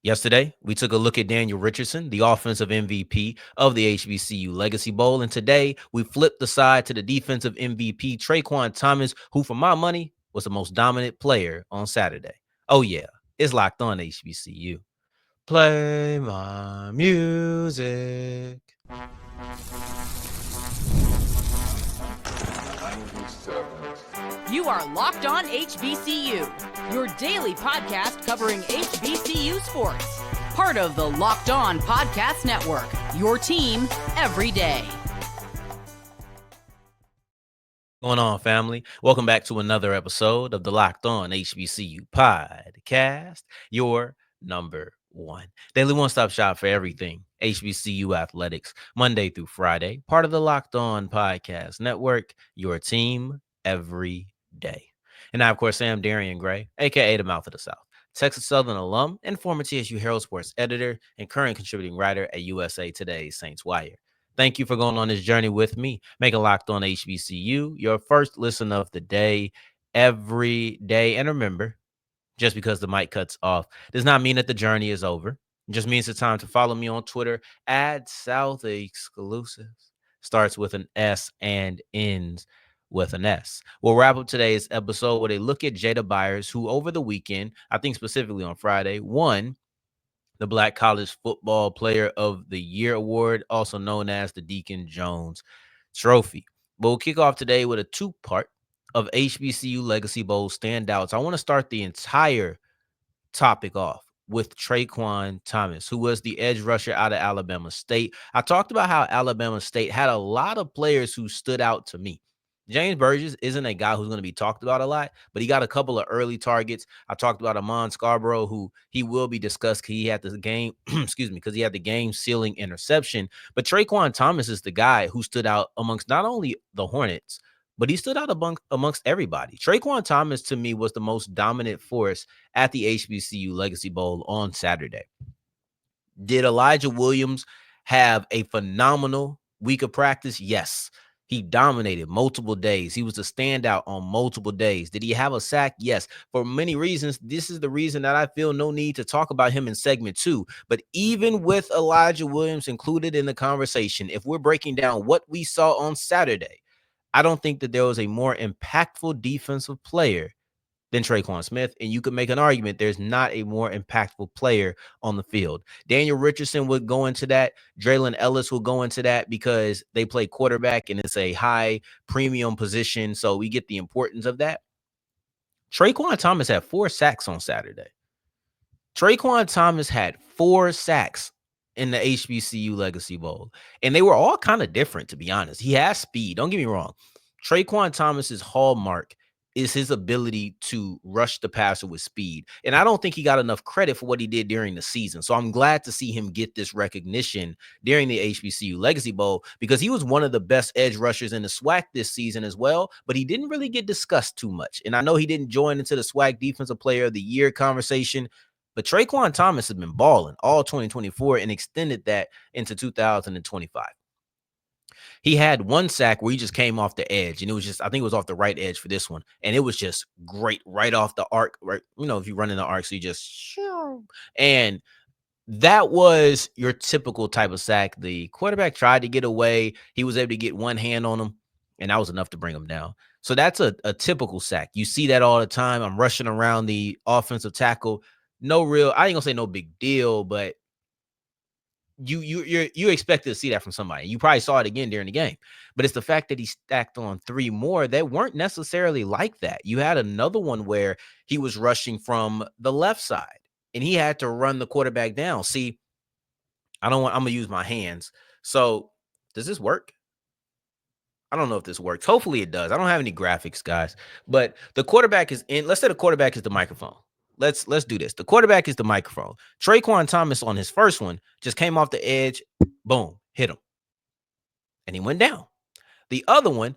Yesterday, we took a look at Daniel Richardson, the offensive MVP of the HBCU Legacy Bowl. And today, we flipped the side to the defensive MVP, Treqwan Thomas, who, for my money, was the most dominant player on Saturday. Oh, yeah, it's locked on HBCU. Play my music. You are Locked On HBCU, your daily podcast covering HBCU sports. Part of the Locked On Podcast Network, your team every day. Going on, family? Welcome back to another episode of the Locked On HBCU podcast, your number one daily one-stop shop for everything HBCU athletics, Monday through Friday, part of the Locked On Podcast Network, your team every day. And I, of course, am Darrion Gray, a.k.a. the Mouth of the South, Texas Southern alum and former TSU Herald Sports editor and current contributing writer at USA Today's Saints Wire. Thank you for going on this journey with me. Make a Locked On HBCU your first listen of the day every day. And remember, just because the mic cuts off does not mean that the journey is over. It just means it's time to follow me on Twitter at South Exclusives. Starts with an S and ends with an S. We'll wrap up today's episode with a look at Jada Byers, who over the weekend, I think specifically on Friday, won the Black College Football Player of the Year award, also known as the Deacon Jones Trophy. But we'll kick off today with a two-part of HBCU Legacy Bowl standouts. I want to start the entire topic off with Treqwan Thomas, who was the edge rusher out of Alabama State. I talked about how Alabama State had a lot of players who stood out to me. James Burgess isn't a guy who's going to be talked about a lot, but he got a couple of early targets. I talked about Amon Scarborough, who he will be discussed because he had the game, because he had the game-sealing interception. But Treqwan Thomas is the guy who stood out amongst not only the Hornets, but he stood out amongst everybody. Treqwan Thomas, to me, was the most dominant force at the HBCU Legacy Bowl on Saturday. Did Elijah Williams have a phenomenal week of practice? Yes. He dominated multiple days. He was a standout on multiple days. Did he have a sack? Yes. For many reasons, this is the reason that I feel no need to talk about him in segment 2. But even with Elijah Williams included in the conversation, if we're breaking down what we saw on Saturday, I don't think that there was a more impactful defensive player than Tre'Quan Smith, and you could make an argument there's not a more impactful player on the field. Daniel Richardson would go into that. Draylen Ellis will go into that because they play quarterback, and it's a high premium position, so we get the importance of that. Treqwan Thomas had 4 sacks on Saturday. Treqwan Thomas had 4 sacks in the HBCU Legacy Bowl, and they were all kind of different, to be honest. He has speed. Don't get me wrong. Treqwan Thomas's hallmark is his ability to rush the passer with speed. And I don't think he got enough credit for what he did during the season. So I'm glad to see him get this recognition during the HBCU Legacy Bowl because he was one of the best edge rushers in the SWAC this season as well, but he didn't really get discussed too much. And I know he didn't join into the SWAC Defensive Player of the Year conversation, but Treqwan Thomas has been balling all 2024 and extended that into 2025. He had 1 sack where he just came off the edge, and it was just, I think it was off the right edge for this one, and it was just great right off the arc, right? You know, if you run in the arc, so you just, and that was your typical type of sack. The quarterback tried to get away. He was able to get one hand on him, and that was enough to bring him down. So that's a typical sack. You see that all the time. I'm rushing around the offensive tackle. No real, I ain't gonna say no big deal, but you expected to see that from somebody. You probably saw it again during the game, but it's the fact that he stacked on 3 more that weren't necessarily like that. You had another one where he was rushing from the left side and he had to run the quarterback down. See, I'm gonna use my hands. So does this work? I don't know if this works. Hopefully it does. I don't have any graphics, guys, but the quarterback is in. Let's say the quarterback is the microphone. Let's do this. The quarterback is the microphone. Treqwan Thomas on his first one just came off the edge, boom, hit him, and he went down. The other one,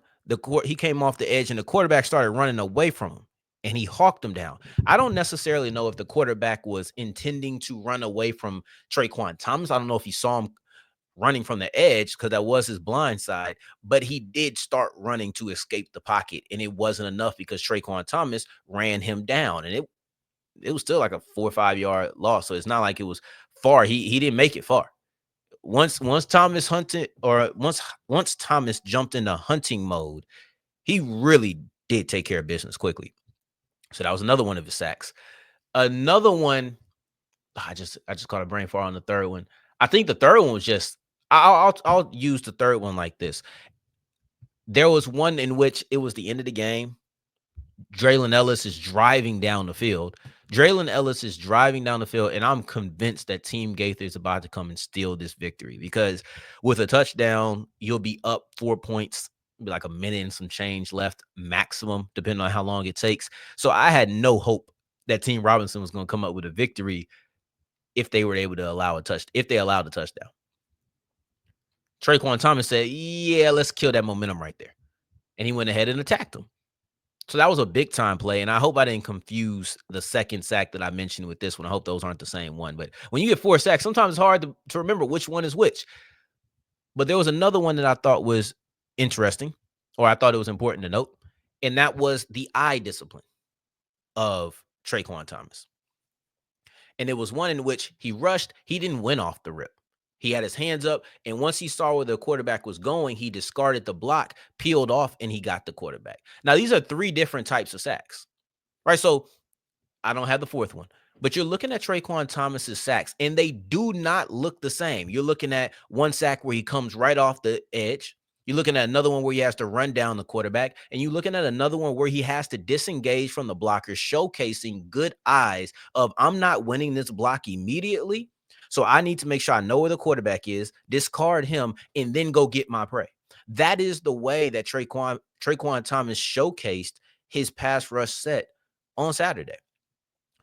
he came off the edge, and the quarterback started running away from him, and he hawked him down. I don't necessarily know if the quarterback was intending to run away from Treqwan Thomas. I don't know if he saw him running from the edge because that was his blind side, but he did start running to escape the pocket, and it wasn't enough because Treqwan Thomas ran him down, and it was still like a 4 or 5 yard loss. So it's not like it was far. He didn't make it far. Once Thomas hunted, or once Thomas jumped into hunting mode, he really did take care of business quickly. So that was another one of his sacks. Another one, I just caught a brain fart on the third one. I think the third one was just, I'll use the third one like this. There was one in which it was the end of the game. Draylen Ellis is driving down the field. Draylen Ellis is driving down the field, and I'm convinced that Team Gaither is about to come and steal this victory, because with a touchdown, you'll be up 4 points, be like a minute and some change left maximum, depending on how long it takes. So I had no hope that Team Robinson was going to come up with a victory if they were able to if they allowed a touchdown. Treqwan Thomas said, yeah, let's kill that momentum right there. And he went ahead and attacked him. So that was a big time play. And I hope I didn't confuse the second sack that I mentioned with this one. I hope those aren't the same one. But when you get 4 sacks, sometimes it's hard to remember which one is which. But there was another one that I thought was interesting, or I thought it was important to note. And that was the eye discipline of Treqwan Thomas. And it was one in which he rushed. He didn't win off the rip. He had his hands up, and once he saw where the quarterback was going, he discarded the block, peeled off, and he got the quarterback. Now, these are 3 different types of sacks, right? So I don't have the fourth one, but you're looking at Treqwan Thomas's sacks, and they do not look the same. You're looking at one sack where he comes right off the edge. You're looking at another one where he has to run down the quarterback, and you're looking at another one where he has to disengage from the blocker, showcasing good eyes of, I'm not winning this block immediately, so I need to make sure I know where the quarterback is, discard him, and then go get my prey. That is the way that Treqwan Thomas showcased his pass rush set on Saturday.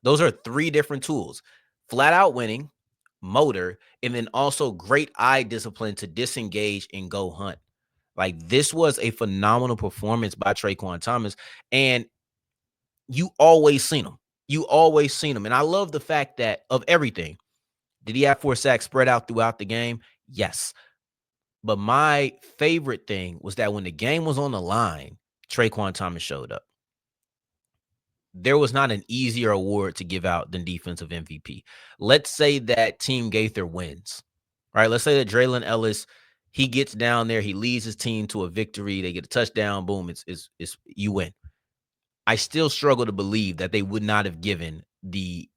Those are 3 different tools: flat out winning, motor, and then also great eye discipline to disengage and go hunt. Like, this was a phenomenal performance by Treqwan Thomas, and you always seen him. You always seen him. And I love the fact that of everything, did he have 4 sacks spread out throughout the game? Yes. But my favorite thing was that when the game was on the line, Treqwan Thomas showed up. There was not an easier award to give out than defensive MVP. Let's say that Team Gaither wins, right? Let's say that Draylen Ellis, he gets down there, he leads his team to a victory, they get a touchdown, boom, it's you win. I still struggle to believe that they would not have given the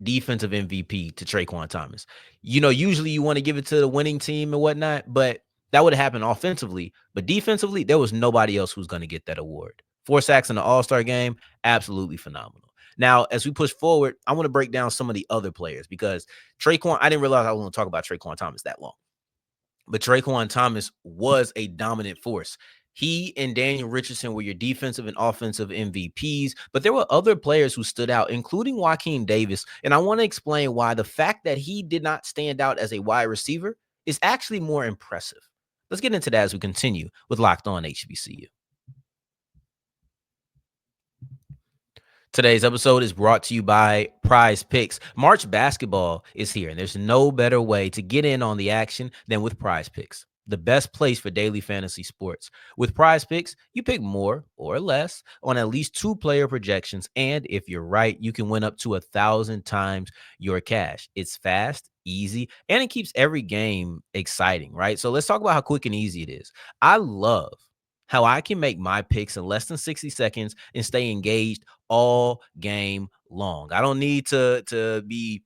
defensive MVP to Treqwan Thomas. You know, usually you want to give it to the winning team and whatnot, but that would have happened offensively. But defensively, there was nobody else who's going to get that award. 4 sacks in the All-Star game, absolutely phenomenal. Now, as we push forward, I want to break down some of the other players, because Treqwan, I didn't realize I was going to talk about Treqwan Thomas that long. But Treqwan Thomas was a dominant force. He and Daniel Richardson were your defensive and offensive MVPs, but there were other players who stood out, including Joaquin Davis. And I want to explain why the fact that he did not stand out as a wide receiver is actually more impressive. Let's get into that as we continue with Locked On HBCU. Today's episode is brought to you by Prize Picks. March basketball is here, and there's no better way to get in on the action than with Prize Picks, the best place for daily fantasy sports. With Prize Picks, you pick more or less on at least 2 player projections, and if you're right, you can win up to 1,000 times your cash. It's fast, easy, and it keeps every game exciting, right? So let's talk about how quick and easy it is. I love how I can make my picks in less than 60 seconds and stay engaged all game long. I don't need to be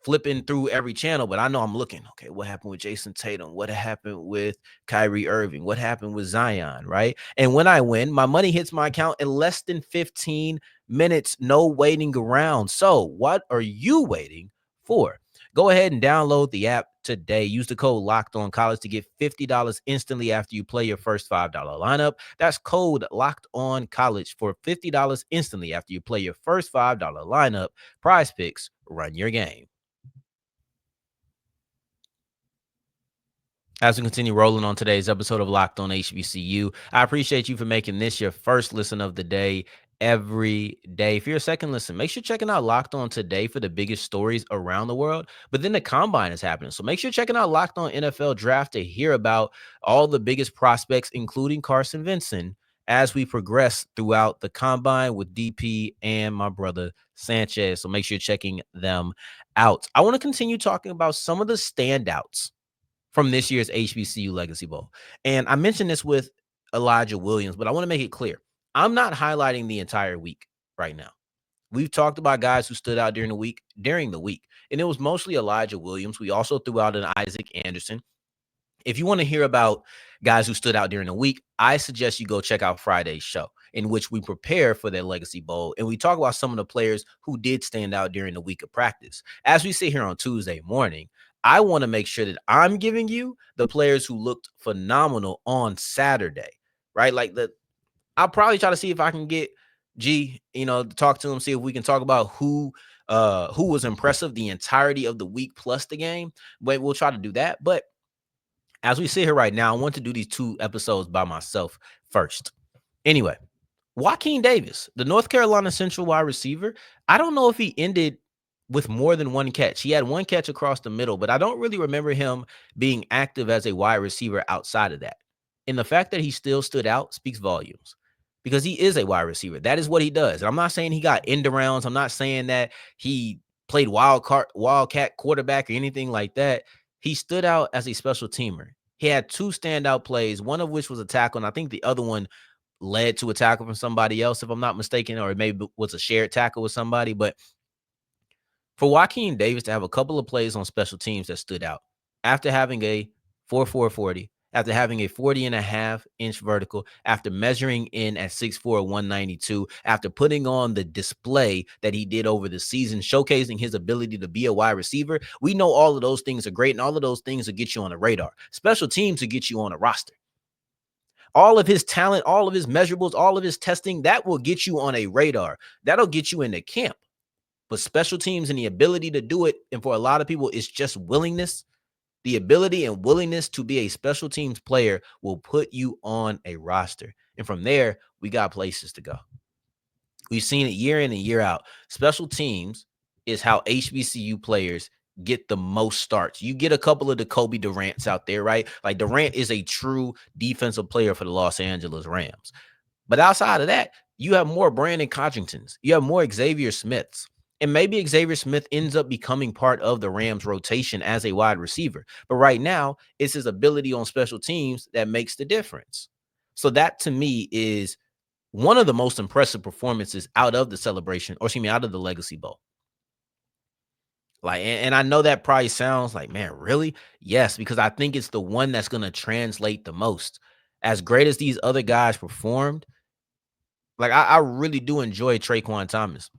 flipping through every channel, but I know I'm looking. Okay, what happened with Jason Tatum? What happened with Kyrie Irving? What happened with Zion, right? And when I win, my money hits my account in less than 15 minutes, no waiting around. So what are you waiting for? Go ahead and download the app today. Use the code Locked On College to get $50 instantly after you play your first $5 lineup. That's code Locked On College for $50 instantly after you play your first $5 lineup. Prize Picks, run your game. As we continue rolling on today's episode of Locked On HBCU, I appreciate you for making this your first listen of the day every day. If you're a second listen, make sure you're checking out Locked On Today for the biggest stories around the world. But then the combine is happening, so make sure you're checking out Locked On NFL Draft to hear about all the biggest prospects, including Carson Vincent, as we progress throughout the combine with DP and my brother Sanchez. So make sure you're checking them out. I want to continue talking about some of the standouts from this year's HBCU Legacy Bowl. And I mentioned this with Elijah Williams, but I want to make it clear. I'm not highlighting the entire week right now. We've talked about guys who stood out during the week, and it was mostly Elijah Williams. We also threw out an Isaac Anderson. If you want to hear about guys who stood out during the week, I suggest you go check out Friday's show, in which we prepare for their Legacy Bowl and we talk about some of the players who did stand out during the week of practice. As we sit here on Tuesday morning, I want to make sure that I'm giving you the players who looked phenomenal on Saturday, right? I'll probably try to see if I can get G, to talk to him, see if we can talk about who was impressive the entirety of the week plus the game. But we'll try to do that. But as we sit here right now, I want to do these 2 episodes by myself first. Anyway, Joaquin Davis, the North Carolina Central wide receiver, I don't know if he ended with more than 1 catch. He had 1 catch across the middle, but I don't really remember him being active as a wide receiver outside of that. And the fact that he still stood out speaks volumes because he is a wide receiver. That is what he does. And I'm not saying he got end arounds. I'm not saying that he played wildcat quarterback or anything like that. He stood out as a special teamer. He had 2 standout plays, one of which was a tackle, and I think the other one led to a tackle from somebody else, if I'm not mistaken, or maybe was a shared tackle with somebody. But for Joaquin Davis to have a couple of plays on special teams that stood out after having a 4.4 40, after having a 40.5-inch vertical, after measuring in at 6'4", 192, after putting on the display that he did over the season, showcasing his ability to be a wide receiver, we know all of those things are great, and all of those things will get you on the radar. Special teams will get you on a roster. All of his talent, all of his measurables, all of his testing, that will get you on a radar. That'll get you into camp. But special teams and the ability to do it, and for a lot of people, it's just willingness. The ability and willingness to be a special teams player will put you on a roster. And from there, we got places to go. We've seen it year in and year out. Special teams is how HBCU players get the most starts. You get a couple of the Kobe Durants out there, right? Like Durant is a true defensive player for the Los Angeles Rams. But outside of that, you have more Brandon Codringtons. You have more Xavier Smiths. And maybe Xavier Smith ends up becoming part of the Rams rotation as a wide receiver. But right now, it's his ability on special teams that makes the difference. So that to me is one of the most impressive performances out of the celebration, or excuse me, out of the Legacy Bowl. And I know that probably sounds like, man, really? Yes, because I think it's the one that's going to translate the most. As great as these other guys performed, I really do enjoy Treqwan Thomas.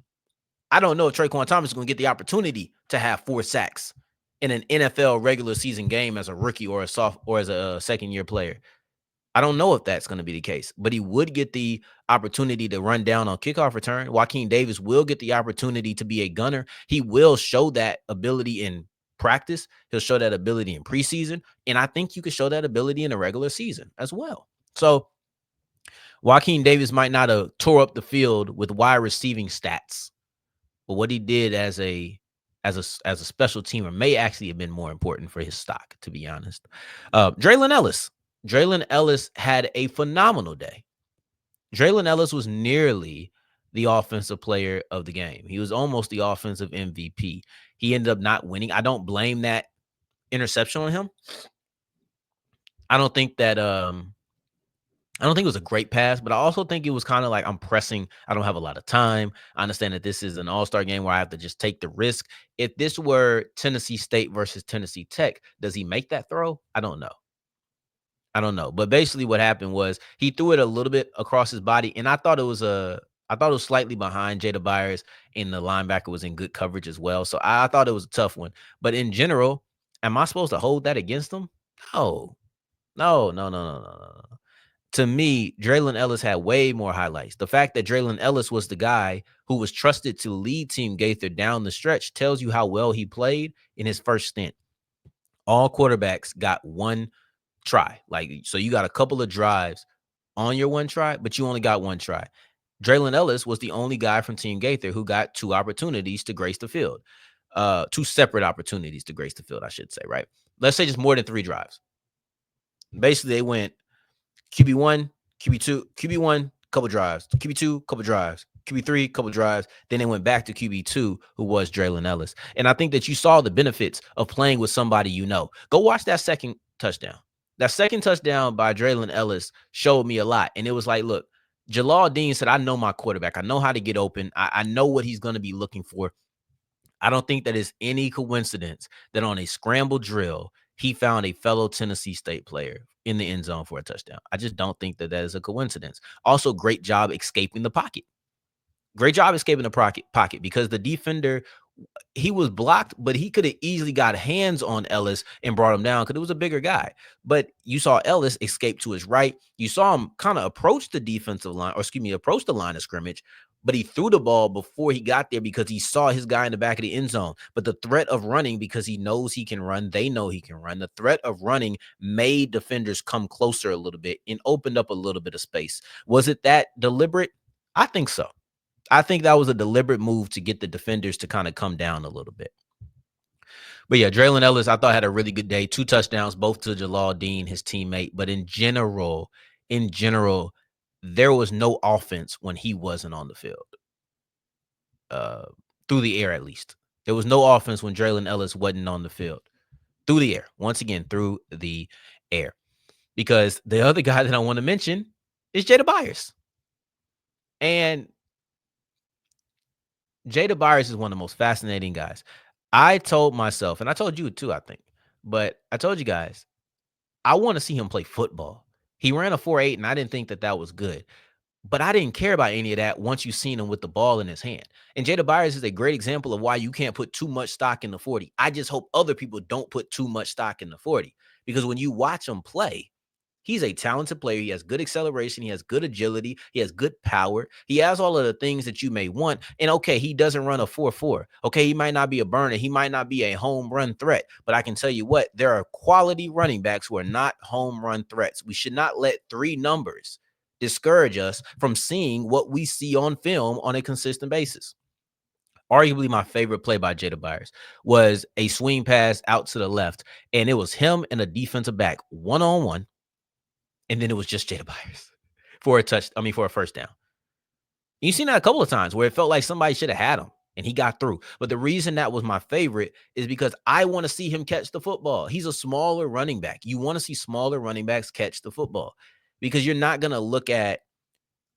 I don't know if Treyquan Thomas is going to get the opportunity to have 4 sacks in an NFL regular season game as a rookie or as a second-year player. I don't know if that's going to be the case, but he would get the opportunity to run down on kickoff return. Joaquin Davis will get the opportunity to be a gunner. He will show that ability in practice. He'll show that ability in preseason, and I think you could show that ability in a regular season as well. So Joaquin Davis might not have tore up the field with wide receiving stats, but what he did as a special teamer may actually have been more important for his stock, to be honest. Draylen Ellis. Draylen Ellis had a phenomenal day. Draylen Ellis was nearly the offensive player of the game. He was almost the offensive MVP. He ended up not winning. I don't blame that interception on him. I don't think it was a great pass, but I also think it was kind of like I'm pressing. I don't have a lot of time. I understand that this is an all-star game where I have to just take the risk. If this were Tennessee State versus Tennessee Tech, does he make that throw? I don't know. But basically what happened was he threw it a little bit across his body, and I thought it was slightly behind Jada Byers, and the linebacker was in good coverage as well. So I thought it was a tough one. But in general, am I supposed to hold that against him? No. No. To me, Draylen Ellis had way more highlights. The fact that Draylen Ellis was the guy who was trusted to lead Team Gaither down the stretch tells you how well he played in his first stint. All quarterbacks got 1 try. So you got a couple of drives on your 1 try, but you only got 1 try. Draylen Ellis was the only guy from Team Gaither who got 2 opportunities to grace the field. 2 separate opportunities to grace the field, I should say, right? Let's say just more than 3 drives. Basically, they went QB1, QB2, QB1, couple drives, QB2, couple drives, QB3, couple drives. Then they went back to QB2, who was Draylen Ellis. And I think that you saw the benefits of playing with somebody you know. Go watch that second touchdown. That second touchdown by Draylen Ellis showed me a lot. And it was like, look, Jalal Dean said, I know my quarterback. I know how to get open. I know what he's going to be looking for. I don't think that is any coincidence that on a scramble drill, he found a fellow Tennessee State player in the end zone for a touchdown. I just don't think that that is a coincidence. Also, great job escaping the pocket. Great job escaping the pocket because the defender, he was blocked, but he could have easily got hands on Ellis and brought him down because it was a bigger guy. But you saw Ellis escape to his right. You saw him kind of approach the defensive line, or excuse me, approach the line of scrimmage, but he threw the ball before he got there because he saw his guy in the back of the end zone. But the threat of running, because he knows he can run, they know he can run. The threat of running made defenders come closer a little bit and opened up a little bit of space. Was it that deliberate? I think so. I think that was a deliberate move to get the defenders to kind of come down a little bit. But yeah, Draylen Ellis, I thought had a really good day. 2 touchdowns, both to Jalal Dean, his teammate. But in general, there was no offense when he wasn't on the field. Uh, through the air, at least. There was no offense when Draylen Ellis wasn't on the field. Through the air. Once again, through the air. Because the other guy that I want to mention is Jada Byers. And Jada Byers is one of the most fascinating guys. I told myself, and I told you too, I think, but I told you guys, I want to see him play football. He ran a 4.8, and I didn't think that that was good. But I didn't care about any of that once you seen him with the ball in his hand. And Jada Byers is a great example of why you can't put too much stock in the 40. I just hope other people don't put too much stock in the 40. Because when you watch him play, he's a talented player. He has good acceleration. He has good agility. He has good power. He has all of the things that you may want. And okay, he doesn't run a 4.4. Okay, he might not be a burner. He might not be a home run threat. But I can tell you what, there are quality running backs who are not home run threats. We should not let 3 numbers discourage us from seeing what we see on film on a consistent basis. Arguably, my favorite play by Jada Byers was a swing pass out to the left, and it was him and a defensive back one-on-one. And then it was just Jada Byers for a first down. You've seen that a couple of times where it felt like somebody should have had him and he got through. But the reason that was my favorite is because I want to see him catch the football. He's a smaller running back. You want to see smaller running backs catch the football because you're not going to look at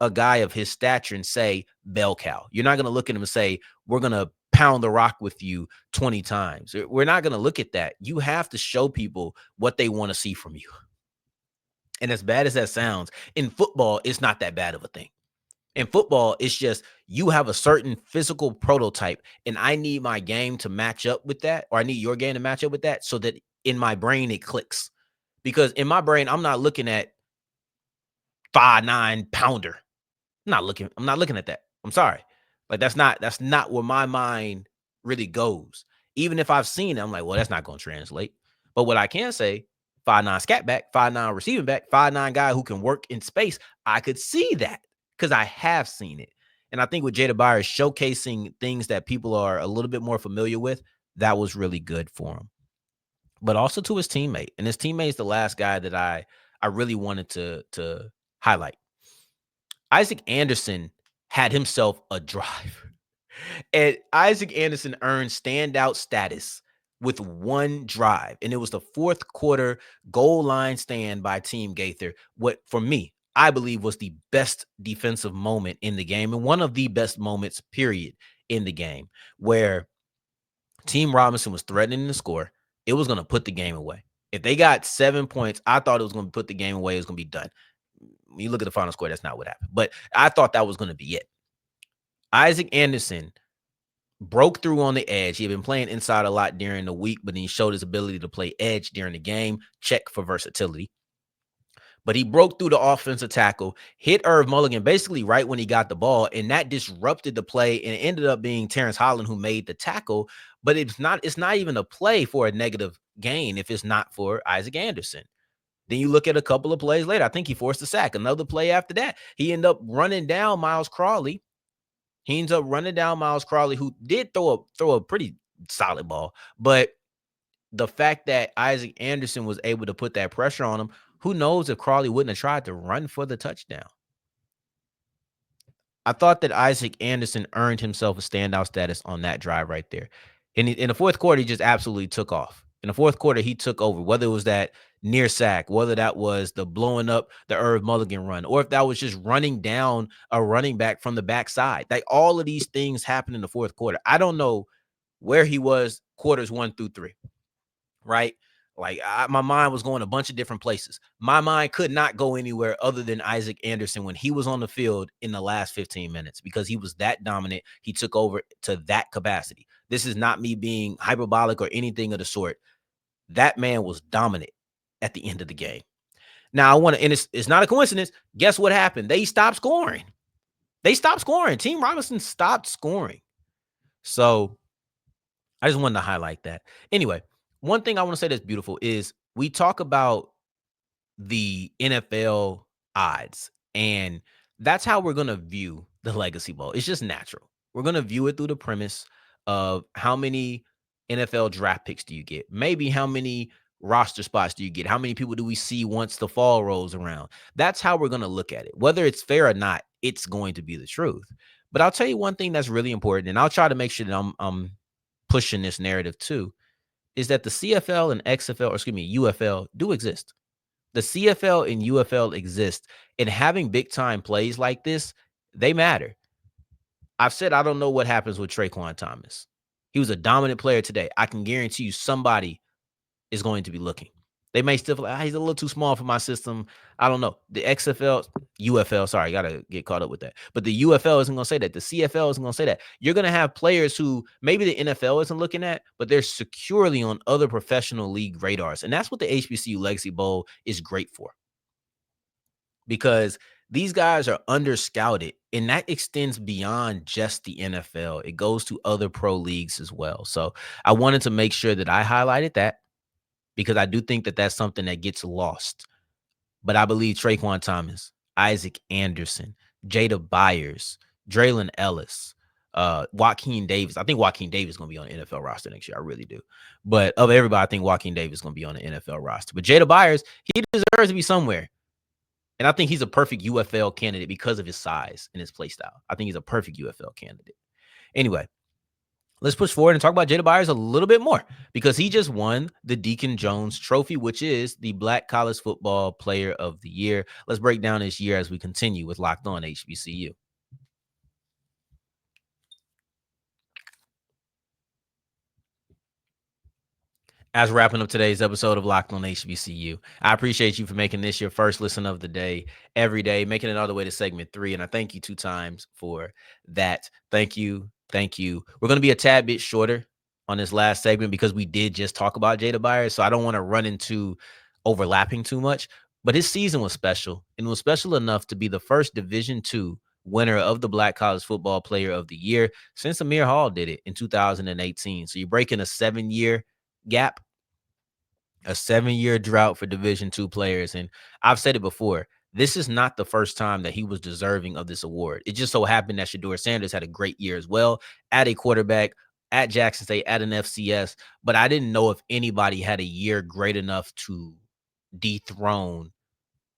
a guy of his stature and say, bell cow. You're not going to look at him and say, we're going to pound the rock with you 20 times. We're not going to look at that. You have to show people what they want to see from you. And as bad as that sounds, in football, it's not that bad of a thing. In football, it's just you have a certain physical prototype, and I need my game to match up with that, or I need your game to match up with that so that in my brain it clicks. Because in my brain, I'm not looking at 5'9" pounder. I'm not looking at that. I'm sorry. Like that's not where my mind really goes. Even if I've seen it, I'm like, well, that's not going to translate. But what I can say, 5'9" scat back, 5'9" receiving back, 5'9" guy who can work in space, I could see that because I have seen it. And I think with Jada Byers showcasing things that people are a little bit more familiar with, that was really good for him. But also to his teammate. And his teammate is the last guy that I really wanted to highlight. Isaac Anderson had himself a drive. And Isaac Anderson earned standout status with 1 drive. And it was the 4th quarter goal line stand by Team Gaither. What, for me, I believe was the best defensive moment in the game and one of the best moments, period, in the game, where Team Robinson was threatening to score. It was going to put the game away. If they got 7 points, I thought it was going to put the game away. It was going to be done. When you look at the final score, that's not what happened. But I thought that was going to be it. Isaac Anderson broke through on the edge. He had been playing inside a lot during the week, but then he showed his ability to play edge during the game. Check for versatility. But he broke through the offensive tackle, hit Irv Mulligan basically right when he got the ball, and that disrupted the play, and it ended up being Terrence Holland who made the tackle. But it's not even a play for a negative gain if it's not for Isaac Anderson. Then you look at a couple of plays later. I think he forced a sack. Another play after that, he ended up running down Miles Crawley. Who did throw a pretty solid ball. But the fact that Isaac Anderson was able to put that pressure on him, Who knows if Crawley wouldn't have tried to run for the touchdown? I thought that Isaac Anderson earned himself a standout status on that drive right there. In the fourth quarter, he just absolutely took off. In the fourth quarter, he took over, whether it was that near sack, whether that was the blowing up the Irv Mulligan run, or if that was just running down a running back from the backside. Like all of these things happened in the fourth quarter. I don't know where he was quarters 1 through 3, right? Like my mind was going a bunch of different places. My mind could not go anywhere other than Isaac Anderson when he was on the field in the last 15 minutes because he was that dominant. He took over to that capacity. This is not me being hyperbolic or anything of the sort. That man was dominant at the end of the game. Now I want to, and it's not a coincidence. Guess what happened? They stopped scoring. Team Robinson stopped scoring. So I just wanted to highlight that. Anyway, one thing I want to say that's beautiful is we talk about the NFL odds, and that's how we're going to view the Legacy Bowl. It's just natural. We're going to view it through the premise of how many NFL draft picks do you get? Maybe how many roster spots do you get? How many people do we see once the fall rolls around? That's how we're going to look at it. Whether it's fair or not, it's going to be the truth. But I'll tell you one thing that's really important, and I'll try to make sure that I'm pushing this narrative too, is that the CFL and XFL, or excuse me, UFL do exist. The CFL and UFL exist, and having big time plays like this, they matter. I've said I don't know what happens with Treqwan Thomas. He was a dominant player today. I can guarantee you somebody is going to be looking. They may still feel like, he's a little too small for my system. I don't know. The XFL, UFL, sorry, got to get caught up with that. But the UFL isn't going to say that. The CFL isn't going to say that. You're going to have players who maybe the NFL isn't looking at, but they're securely on other professional league radars. And that's what the HBCU Legacy Bowl is great for. Because these guys are under-scouted, and that extends beyond just the NFL. It goes to other pro leagues as well. So I wanted to make sure that I highlighted that, because I do think that that's something that gets lost. But I believe Treqwan Thomas, Isaac Anderson, Jada Byers, Draylen Ellis, Joaquin Davis. I think Joaquin Davis is going to be on the NFL roster next year. I really do. But of everybody, I think Joaquin Davis is going to be on the NFL roster. But Jada Byers, he deserves to be somewhere. And I think he's a perfect UFL candidate because of his size and his play style. I think he's a perfect UFL candidate. Anyway, let's push forward and talk about Jada Byers a little bit more, because he just won the Deacon Jones Trophy, which is the Black College Football Player of the Year. Let's break down this year as we continue with Locked On HBCU. As wrapping up today's episode of Locked On HBCU, I appreciate you for making this your first listen of the day every day, making it all the way to segment 3. And I thank you 2 times for that. Thank you. Thank you. We're going to be a tad bit shorter on this last segment because we did just talk about Jada Byers. So I don't want to run into overlapping too much. But his season was special, and was special enough to be the first Division II winner of the Black College Football Player of the Year since Amir Hall did it in 2018. So you're breaking a 7-year gap, a 7-year drought for Division II players. And I've said it before, this is not the first time that he was deserving of this award. It just so happened that Shedeur Sanders had a great year as well at a quarterback, at Jackson State, at an FCS. But I didn't know if anybody had a year great enough to dethrone.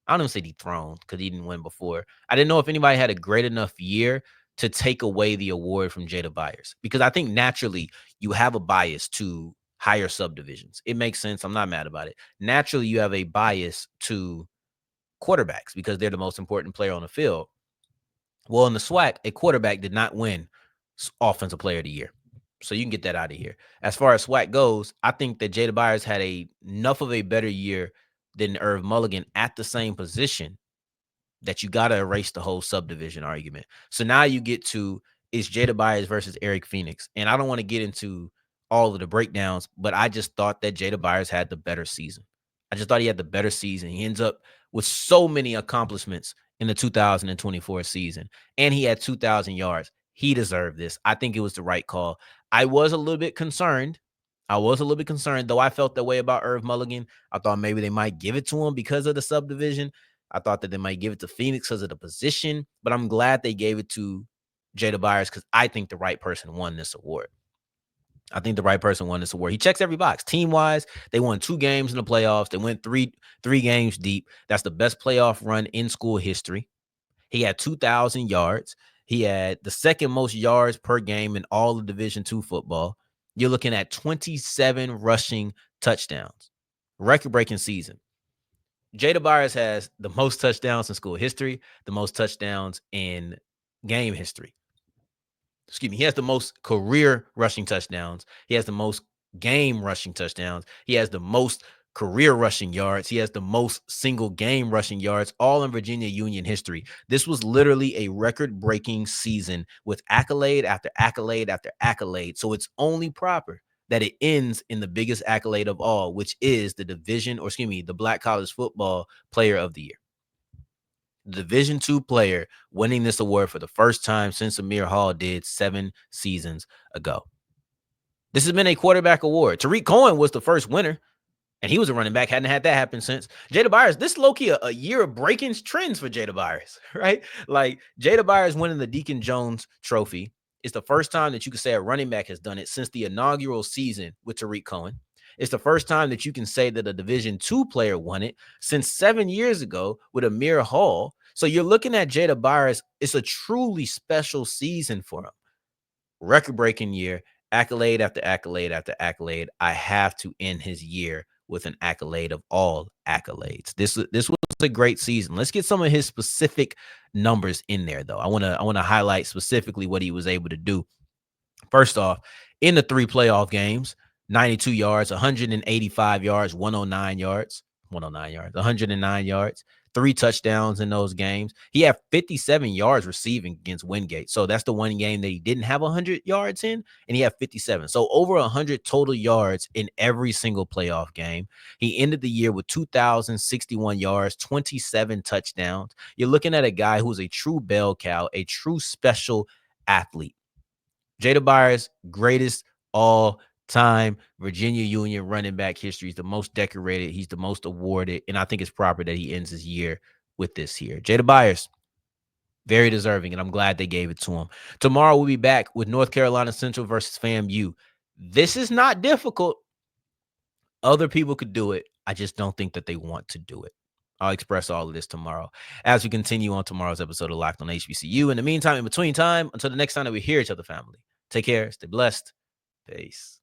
I don't even say dethrone because he didn't win before. I didn't know if anybody had a great enough year to take away the award from Jada Byers, because I think naturally you have a bias to higher subdivisions. It makes sense. I'm not mad about it. Naturally, you have a bias to quarterbacks because they're the most important player on the field. Well, in the SWAC, a quarterback did not win Offensive Player of the Year. So you can get that out of here. As far as SWAC goes, I think that Jada Byers had enough of a better year than Irv Mulligan at the same position that you got to erase the whole subdivision argument. So now you get to, is Jada Byers versus Eric Phoenix. And I don't want to get into all of the breakdowns, but I just thought that Jada Byers had the better season. I just thought he had the better season. He ends up with so many accomplishments in the 2024 season, and he had 2,000 yards. He deserved this. I think it was the right call. I was a little bit concerned. Though I felt that way about Irv Mulligan. I thought maybe they might give it to him because of the subdivision. I thought that they might give it to Phoenix because of the position, but I'm glad they gave it to Jada Byers because I think the right person won this award. I think the right person won this award. He checks every box. Team wise, they won 2 games in the playoffs. They went three games deep. That's the best playoff run in school history. He had 2,000 yards. He had the second most yards per game in all of Division II football. You're looking at 27 rushing touchdowns. Record-breaking season. Jada Byers has the most touchdowns in school history, the most touchdowns in game history. Excuse me. He has the most career rushing touchdowns. He has the most game rushing touchdowns. He has the most career rushing yards. He has the most single game rushing yards, all in Virginia Union history. This was literally a record-breaking season with accolade after accolade after accolade. So it's only proper that it ends in the biggest accolade of all, which is the Black College Football Player of the Year. The Division II player winning this award for the first time since Amir Hall did 7 seasons ago. This has been a quarterback award. Tariq Cohen was the first winner, and he was a running back. Hadn't had that happen since. Jada Byers, this is low-key a year of breaking trends for Jada Byers, right? Like, Jada Byers winning the Deacon Jones Trophy is the first time that you can say a running back has done it since the inaugural season with Tariq Cohen. It's the first time that you can say that a Division II player won it since 7 years ago with Amir Hall. So you're looking at Jada Byers. It's a truly special season for him. Record-breaking year, accolade after accolade after accolade. I have to end his year with an accolade of all accolades. This was a great season. Let's get some of his specific numbers in there, though. I want to highlight specifically what he was able to do. First off, in the 3 playoff games, 92 yards, 185 yards, 109 yards, 109 yards, 3 touchdowns in those games. He had 57 yards receiving against Wingate. So that's the one game that he didn't have 100 yards in, and he had 57. So over 100 total yards in every single playoff game. He ended the year with 2,061 yards, 27 touchdowns. You're looking at a guy who's a true bell cow, a true special athlete. Jada Byers, greatest all-time Virginia Union running back history. He's the most decorated. He's the most awarded. And I think it's proper that he ends his year with this here. Jada Byers, very deserving, and I'm glad they gave it to him. Tomorrow we'll be back with North Carolina Central versus FAMU. This is not difficult. Other people could do it. I just don't think that they want to do it. I'll express all of this tomorrow as we continue on tomorrow's episode of Locked on HBCU. In the meantime, in between time, until the next time that we hear each other, family, take care, stay blessed. Peace.